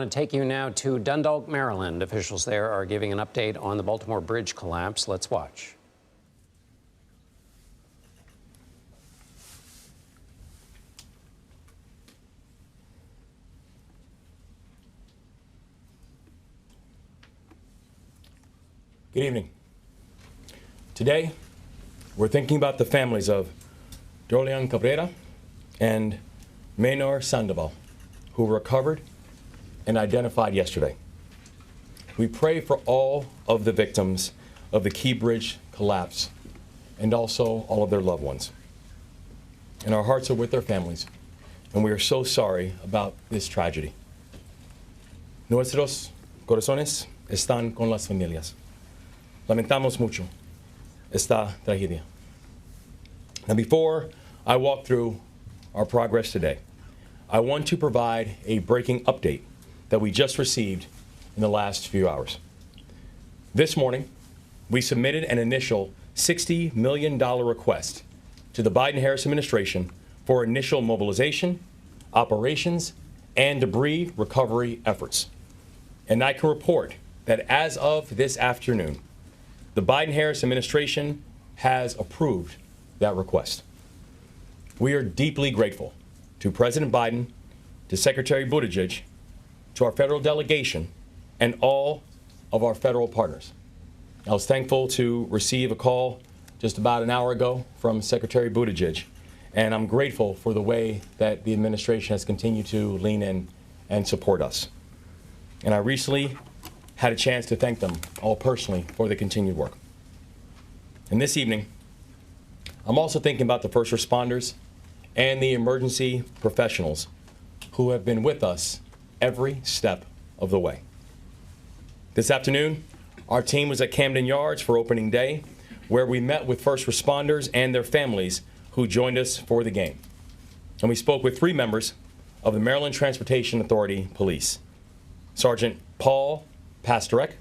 to take you now to Dundalk, Maryland. Officials there are giving an update on the Baltimore bridge collapse. Let's watch. Good evening. Today, we're thinking about the families of Dolian Cabrera and Menor Sandoval, who were recovered and identified yesterday. We pray for all of the victims of the Key Bridge collapse and also all of their loved ones. And our hearts are with their families, and we are so sorry about this tragedy. Nuestros corazones están con las familias. Lamentamos mucho esta tragedia. Now, before I walk through our progress today, I want to provide a breaking update that we just received in the last few hours. This morning, we submitted an initial $60 million request to the Biden-Harris administration for initial mobilization, operations, and debris recovery efforts. And I can report that as of this afternoon, the Biden-Harris administration has approved that request. We are deeply grateful to President Biden, to Secretary Buttigieg, to our federal delegation, and all of our federal partners. I was thankful to receive a call just about an hour ago from Secretary Buttigieg, and I'm grateful for the way that the administration has continued to lean in and support us. And I recently had a chance to thank them all personally for the continued work. And this evening, I'm also thinking about the first responders and the emergency professionals who have been with us every step of the way. This afternoon, our team was at Camden Yards for opening day, where we met with first responders and their families who joined us for the game. And we spoke with 3 members of the Maryland Transportation Authority Police: Sergeant Paul Pastorek,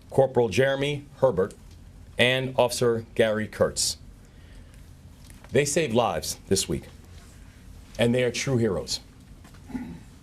Corporal Jeremy Herbert, and Officer Gary Kurtz. They saved lives this week, and they are true heroes.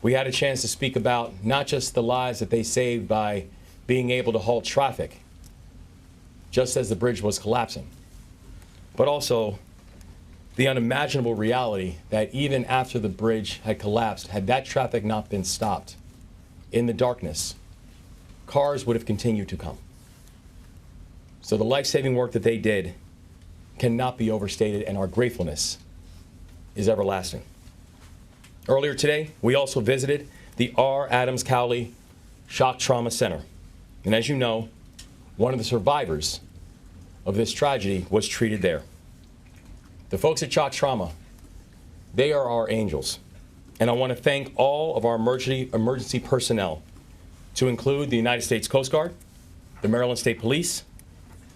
We had a chance to speak about not just the lives that they saved by being able to halt traffic just as the bridge was collapsing, but also the unimaginable reality that even after the bridge had collapsed, had that traffic not been stopped in the darkness, cars would have continued to come. So the life-saving work that they did cannot be overstated, and our gratefulness is everlasting. Earlier today, we also visited the R. Adams Cowley Shock Trauma Center. And as you know, one of the survivors of this tragedy was treated there. The folks at Shock Trauma, they are our angels. And I want to thank all of our emergency personnel, to include the United States Coast Guard, the Maryland State Police,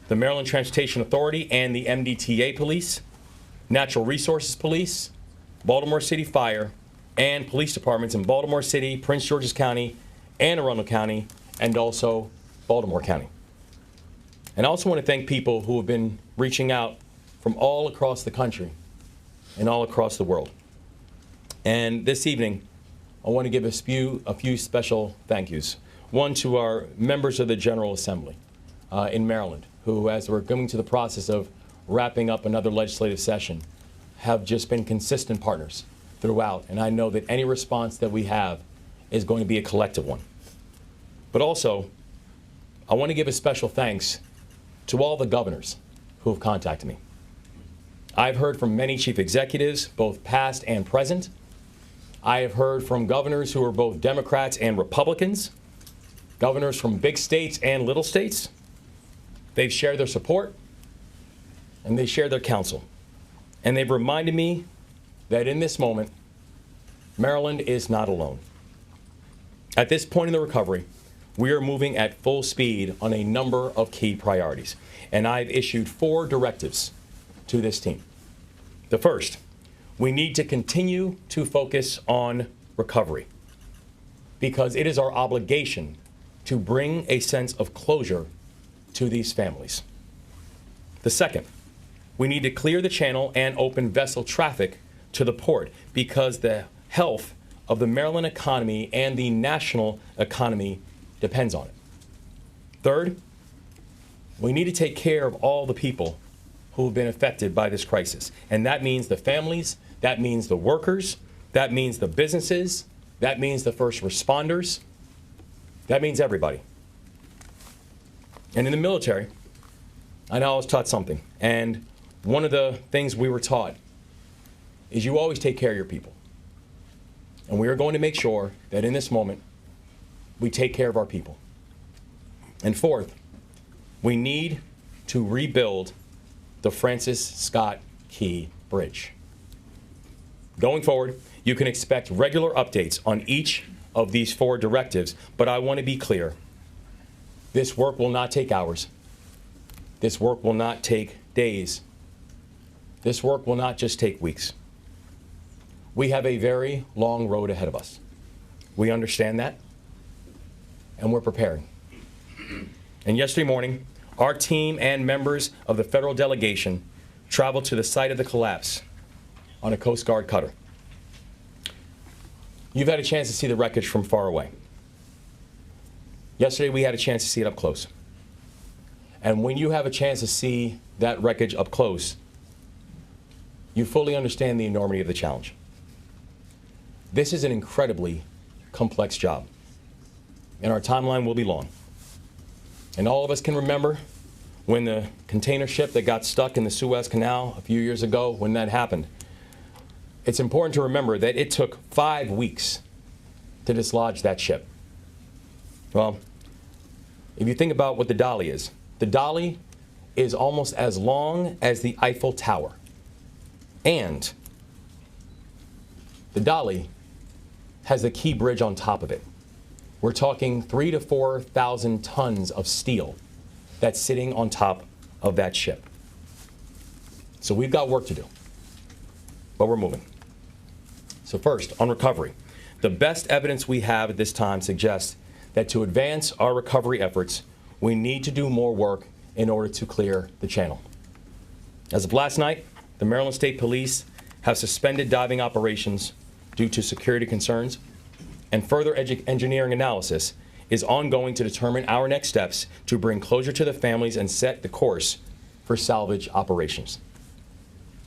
the Maryland Transportation Authority and the MDTA Police, Natural Resources Police, Baltimore City Fire, and police departments in Baltimore City, Prince George's County, Anne Arundel County, and also Baltimore County. And I also want to thank people who have been reaching out from all across the country and all across the world. And this evening, I want to give a few special thank yous. One to our members of the General Assembly in Maryland, who, as we're going through the process of wrapping up another legislative session, have just been consistent partners throughout. And I know that any response that we have is going to be a collective one. But also, I want to give a special thanks to all the governors who have contacted me. I've heard from many chief executives, both past and present. I have heard from governors who are both Democrats and Republicans, governors from big states and little states. They've shared their support, and they share their counsel. And they've reminded me that in this moment, Maryland is not alone. At this point in the recovery, we are moving at full speed on a number of key priorities. And I've issued 4 directives to this team. The first, we need to continue to focus on recovery, because it is our obligation to bring a sense of closure to these families. The second, we need to clear the channel and open vessel traffic to the port, because the health of the Maryland economy and the national economy depends on it. Third, we need to take care of all the people who have been affected by this crisis. And that means the families, that means the workers, that means the businesses, that means the first responders, that means everybody. And in the military, I know I was taught something. And one of the things we were taught is you always take care of your people. And we are going to make sure that in this moment, we take care of our people. And fourth, we need to rebuild the Francis Scott Key Bridge. Going forward, you can expect regular updates on each of these 4 directives, but I want to be clear. This work will not take hours. This work will not take days. This work will not just take weeks. We have a very long road ahead of us. We understand that, and we're preparing. And yesterday morning, our team and members of the federal delegation traveled to the site of the collapse on a Coast Guard cutter. You've had a chance to see the wreckage from far away. Yesterday, we had a chance to see it up close. And when you have a chance to see that wreckage up close, you fully understand the enormity of the challenge. This is an incredibly complex job, and our timeline will be long. And all of us can remember when the container ship that got stuck in the Suez Canal a few years ago, when that happened. It's important to remember that it took 5 weeks to dislodge that ship. Well, if you think about what the dolly is almost as long as the Eiffel Tower. And the dolly has the Key Bridge on top of it. We're talking 3,000 to 4,000 tons of steel that's sitting on top of that ship. So we've got work to do, but we're moving. So first, on recovery, the best evidence we have at this time suggests that to advance our recovery efforts, we need to do more work in order to clear the channel. As of last night, the Maryland State Police have suspended diving operations due to security concerns, and further engineering analysis is ongoing to determine our next steps to bring closure to the families and set the course for salvage operations.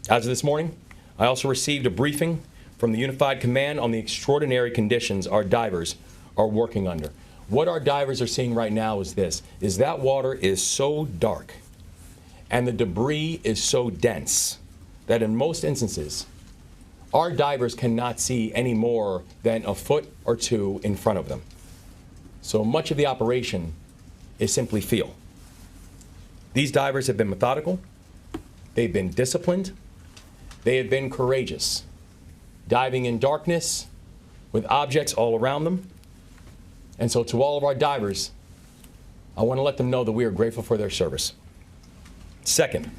As of this morning, I also received a briefing from the Unified Command on the extraordinary conditions our divers are working under. What our divers are seeing right now is this, is that water is so dark and the debris is so dense that in most instances, our divers cannot see any more than a foot or 2 in front of them. So much of the operation is simply feel. These divers have been methodical, they've been disciplined, they have been courageous, diving in darkness with objects all around them. And so to all of our divers, I want to let them know that we are grateful for their service. Second,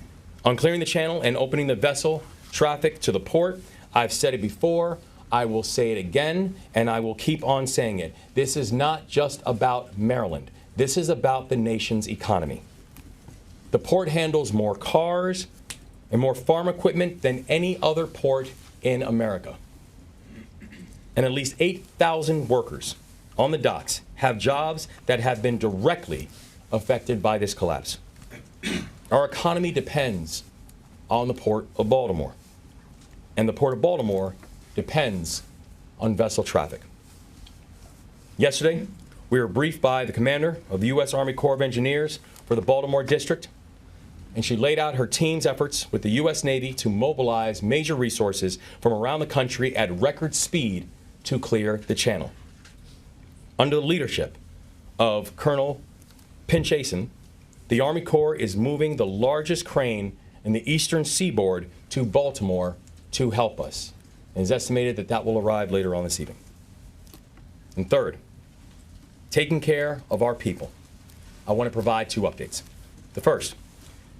on clearing the channel and opening the vessel traffic to the port, I've said it before, I will say it again, and I will keep on saying it. This is not just about Maryland. This is about the nation's economy. The port handles more cars and more farm equipment than any other port in America. And at least 8,000 workers on the docks have jobs that have been directly affected by this collapse. Our economy depends on the Port of Baltimore. And the Port of Baltimore depends on vessel traffic. Yesterday, we were briefed by the commander of the U.S. Army Corps of Engineers for the Baltimore District, and she laid out her team's efforts with the U.S. Navy to mobilize major resources from around the country at record speed to clear the channel. Under the leadership of Colonel Pinchason, the Army Corps is moving the largest crane in the eastern seaboard to Baltimore to help us. It is estimated that that will arrive later on this evening. And third, taking care of our people. I want to provide 2 updates. The first,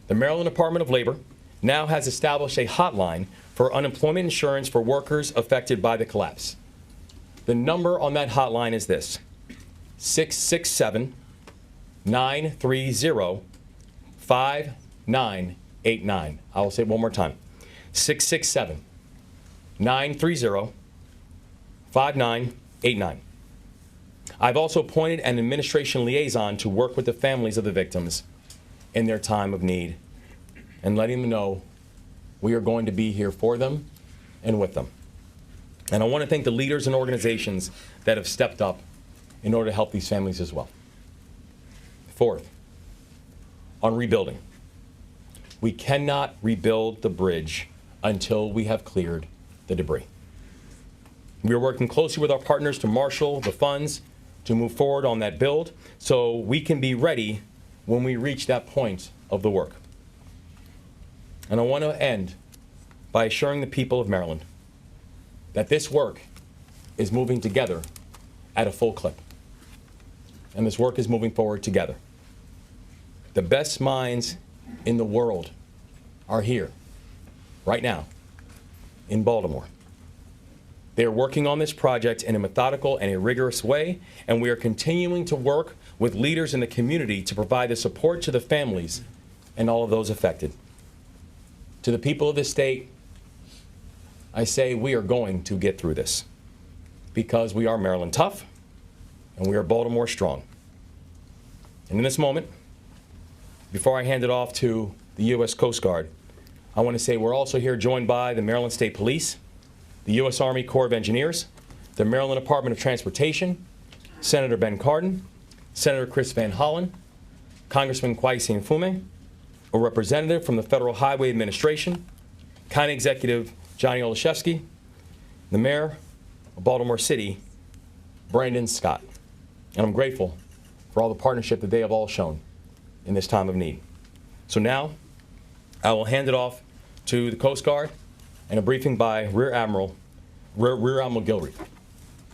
the Maryland Department of Labor now has established a hotline for unemployment insurance for workers affected by the collapse. The number on that hotline is this, 667-930-5989. I will say it one more time, 667-930-5989. 5989. I've also appointed an administration liaison to work with the families of the victims in their time of need and letting them know we are going to be here for them and with them. And I want to thank the leaders and organizations that have stepped up in order to help these families as well. Fourth, on rebuilding. We cannot rebuild the bridge until we have cleared the debris. We are working closely with our partners to marshal the funds to move forward on that build so we can be ready when we reach that point of the work. And I want to end by assuring the people of Maryland that this work is moving together at a full clip. And this work is moving forward together. The best minds in the world are here right now in Baltimore. They are working on this project in a methodical and a rigorous way, and we are continuing to work with leaders in the community to provide the support to the families and all of those affected. To the people of this state, I say we are going to get through this because we are Maryland tough and we are Baltimore strong. And in this moment, before I hand it off to the U.S. Coast Guard, I want to say we're also here joined by the Maryland State Police, the U.S. Army Corps of Engineers, the Maryland Department of Transportation, Senator Ben Cardin, Senator Chris Van Hollen, Congressman Kwesi Mfume, a representative from the Federal Highway Administration, County Executive Johnny Olszewski, the Mayor of Baltimore City, Brandon Scott. And I'm grateful for all the partnership that they have all shown in this time of need. So now, I will hand it off to the Coast Guard and a briefing by Rear Admiral Gilreath.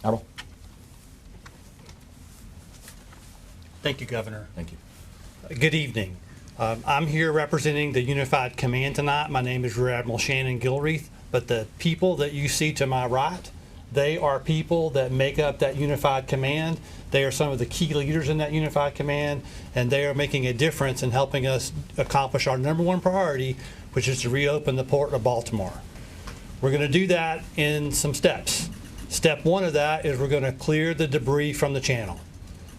Admiral. Thank you, Governor. Thank you. Good evening. I'm here representing the Unified Command tonight. My name is Rear Admiral Shannon Gilreath, but the people that you see to my right, they are people that make up that Unified Command. They are some of the key leaders in that Unified Command, and they are making a difference in helping us accomplish our #1 priority, which is to reopen the Port of Baltimore. We're going to do that in some steps. Step 1 of that is we're going to clear the debris from the channel.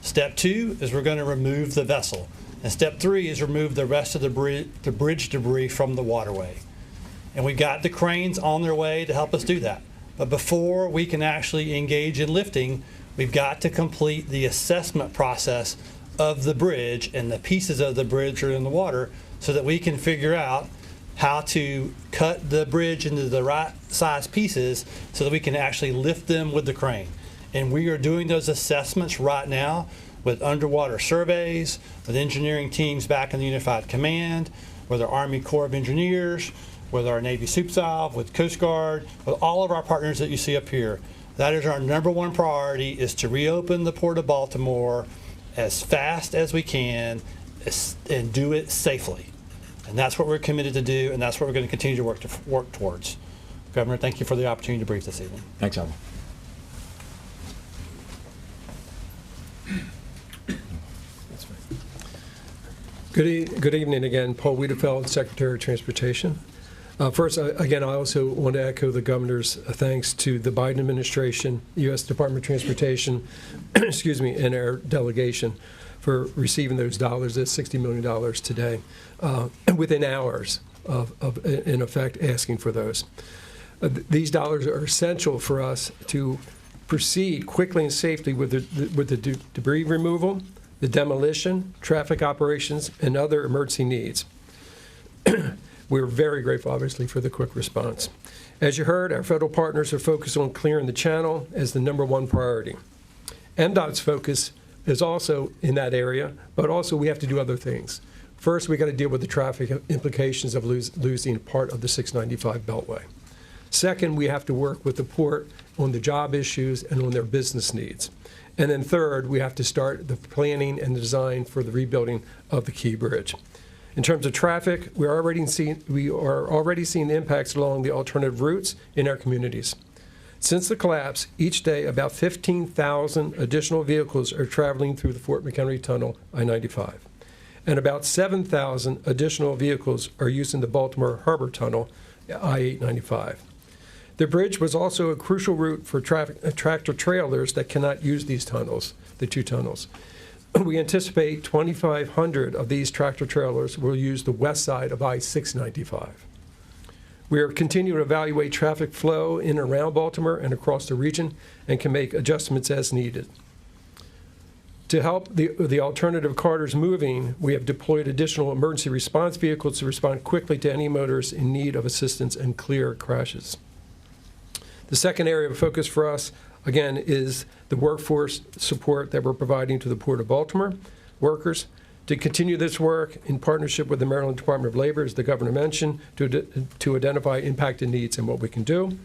Step 2 is we're going to remove the vessel. And step 3 is remove the rest of the bridge debris from the waterway. And we've got the cranes on their way to help us do that. But before we can actually engage in lifting, we've got to complete the assessment process of the bridge and the pieces of the bridge that are in the water so that we can figure out how to cut the bridge into the right size pieces so that we can actually lift them with the crane. And we are doing those assessments right now with underwater surveys, with engineering teams back in the Unified Command, with our Army Corps of Engineers, with our Navy SUPSALV, with Coast Guard, with all of our partners that you see up here. That is our #1 priority, is to reopen the Port of Baltimore as fast as we can and do it safely. And that's what we're committed to do, and that's what we're going to continue to work towards. Governor, thank you for the opportunity to brief this evening. Thanks, Admiral. Good evening again. Paul Wiedefeld, Secretary of Transportation. First, again, I also want to echo the Governor's thanks to the Biden administration, U.S. Department of Transportation, excuse me, and our delegation for receiving those dollars, that's $60 million today, within hours of, in effect, asking for those. These dollars are essential for us to proceed quickly and safely with the debris removal, the demolition, traffic operations, and other emergency needs. We're very grateful, obviously, for the quick response. As you heard, our federal partners are focused on clearing the channel as the #1 priority. MDOT's focus is also in that area, but also we have to do other things. First, we got to deal with the traffic implications of losing part of the 695 Beltway. Second, we have to work with the port on the job issues and on their business needs. And then third, we have to start the planning and the design for the rebuilding of the Key Bridge. In terms of traffic, we are already seeing the impacts along the alternative routes in our communities. Since the collapse, each day about 15,000 additional vehicles are traveling through the Fort McHenry Tunnel, I-95. And about 7,000 additional vehicles are using the Baltimore Harbor Tunnel, I-895. The bridge was also a crucial route for tractor trailers that cannot use these tunnels, the two tunnels. We anticipate 2,500 of these tractor trailers will use the west side of I-695. We are continuing to evaluate traffic flow in and around Baltimore and across the region and can make adjustments as needed. To help the alternative corridors moving, we have deployed additional emergency response vehicles to respond quickly to any motorists in need of assistance and clear crashes. The second area of focus for us, again, is the workforce support that we're providing to the Port of Baltimore workers. To continue this work in partnership with the Maryland Department of Labor, as the governor mentioned, to identify impacted needs and what we can do.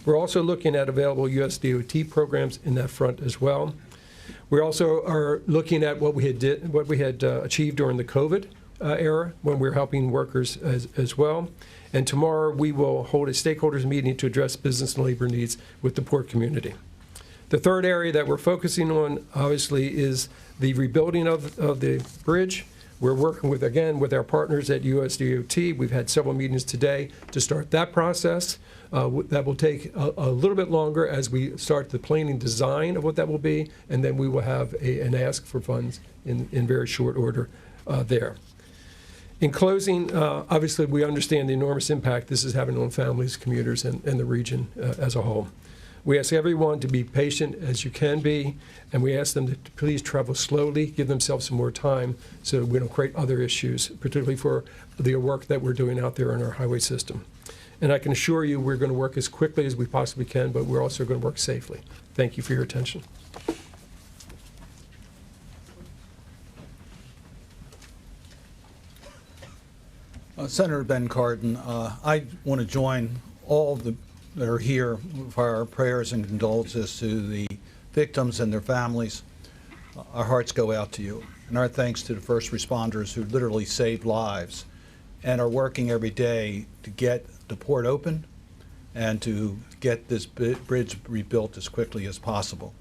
We're also looking at available U.S. DOT programs in that front as well. We also are looking at what we had achieved during the COVID era when we were helping workers as well. And tomorrow we will hold a stakeholders meeting to address business and labor needs with the port community. The third area that we're focusing on, obviously, is the rebuilding of the bridge. We're working with, again, with our partners at USDOT. We've had several meetings today to start that process. That will take a little bit longer as we start the planning design of what that will be, and then we will have an ask for funds in very short order there. In closing, obviously, we understand the enormous impact this is having on families, commuters, and the region as a whole. We ask everyone to be patient as you can be, and we ask them to please travel slowly, give themselves some more time so we don't create other issues, particularly for the work that we're doing out there in our highway system. And I can assure you we're going to work as quickly as we possibly can, but we're also going to work safely. Thank you for your attention. Senator Ben Cardin, I want to join all that are here for our prayers and condolences to the victims and their families. Our hearts go out to you, and our thanks to the first responders who literally saved lives and are working every day to get the port open and to get this bridge rebuilt as quickly as possible.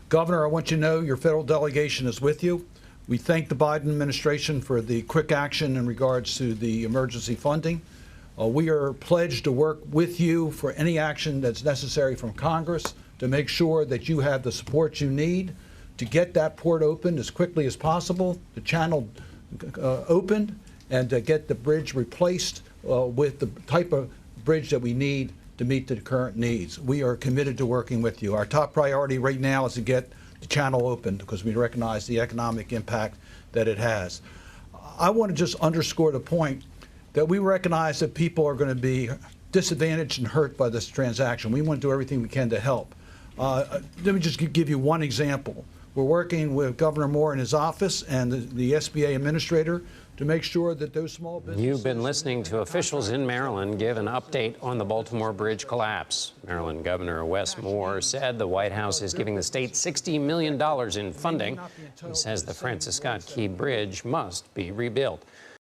Governor, I want you to know your federal delegation is with you. We thank the Biden administration for the quick action in regards to the emergency funding. We are pledged to work with you for any action that's necessary from Congress to make sure that you have the support you need to get that port opened as quickly as possible, the channel opened, and to get the bridge replaced with the type of bridge that we need to meet the current needs. We are committed to working with you. Our top priority right now is to get the channel opened because we recognize the economic impact that it has. I want to just underscore the point that we recognize that people are going to be disadvantaged and hurt by this transaction. We want to do everything we can to help. Let me just give you one example. We're working with Governor Moore in his office and the SBA administrator to make sure that those small businesses... You've been listening to officials in Maryland give an update on the Baltimore Bridge collapse. Maryland Governor Wes Moore said the White House is giving the state $60 million in funding. He says the Francis Scott Key Bridge must be rebuilt.